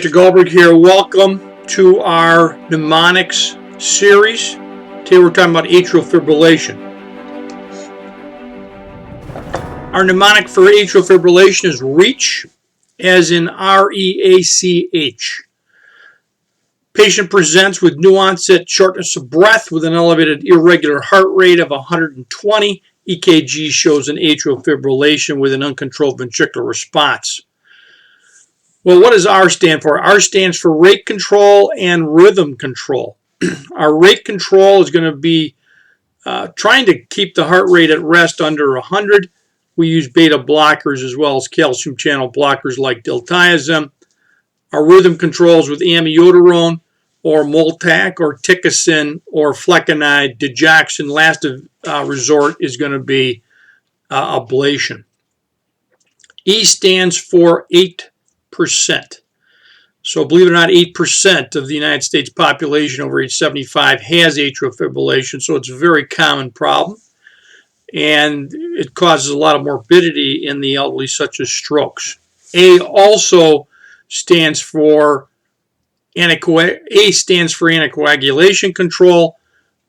Dr. Gullberg here. Welcome to our mnemonics series. Today we're talking about atrial fibrillation. Our mnemonic for atrial fibrillation is REACH, as in R-E-A-C-H. Patient presents with new onset shortness of breath with an elevated irregular heart rate of 120. EKG shows an atrial fibrillation with an uncontrolled ventricular response. Well, what does R stand for? R stands for rate control and rhythm control. Our rate control is going to be trying to keep the heart rate at rest under 100. We use beta blockers as well as calcium channel blockers like diltiazem. Our rhythm controls with amiodarone or Multac or Ticacin or flecainide. Digoxin, last resort, is going to be ablation. E stands for 8%. So believe it or not, 8% of the United States population over age 75 has atrial fibrillation, so it's a very common problem. And it causes a lot of morbidity in the elderly, such as strokes. A also stands for anticoagulation control.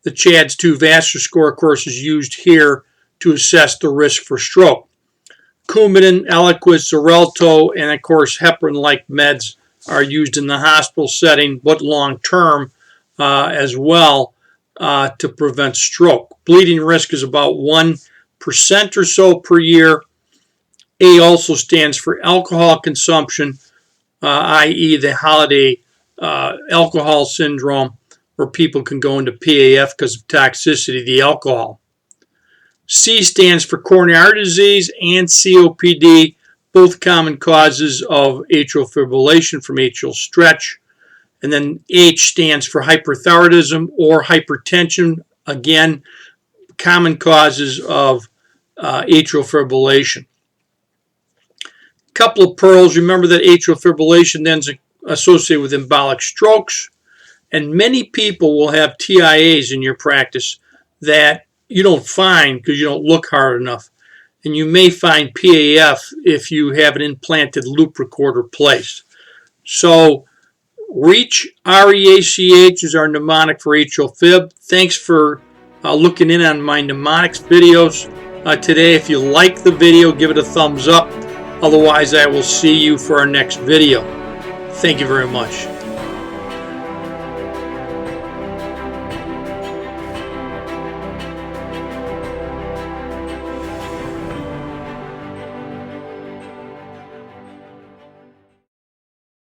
The CHADS-2 vascular score, of course, is used here to assess the risk for stroke. Coumadin, Eliquis, Xarelto, and of course heparin-like meds are used in the hospital setting, but long-term as well to prevent stroke. Bleeding risk is about 1% or so per year. A also stands for alcohol consumption, i.e. the holiday alcohol syndrome, where people can go into PAF because of toxicity of the alcohol. C stands for coronary artery disease and COPD, both common causes of atrial fibrillation from atrial stretch. And then H stands for hyperthyroidism or hypertension, again, common causes of atrial fibrillation. A couple of pearls. Remember that atrial fibrillation then is associated with embolic strokes, and many people will have TIAs in your practice that you don't find because you don't look hard enough. And you may find PAF if you have an implanted loop recorder placed. So REACH, R-E-A-C-H, is our mnemonic for atrial fib. Thanks for looking in on my mnemonics videos today. If you like the video, give it a thumbs up. Otherwise, I will see you for our next video. Thank you very much.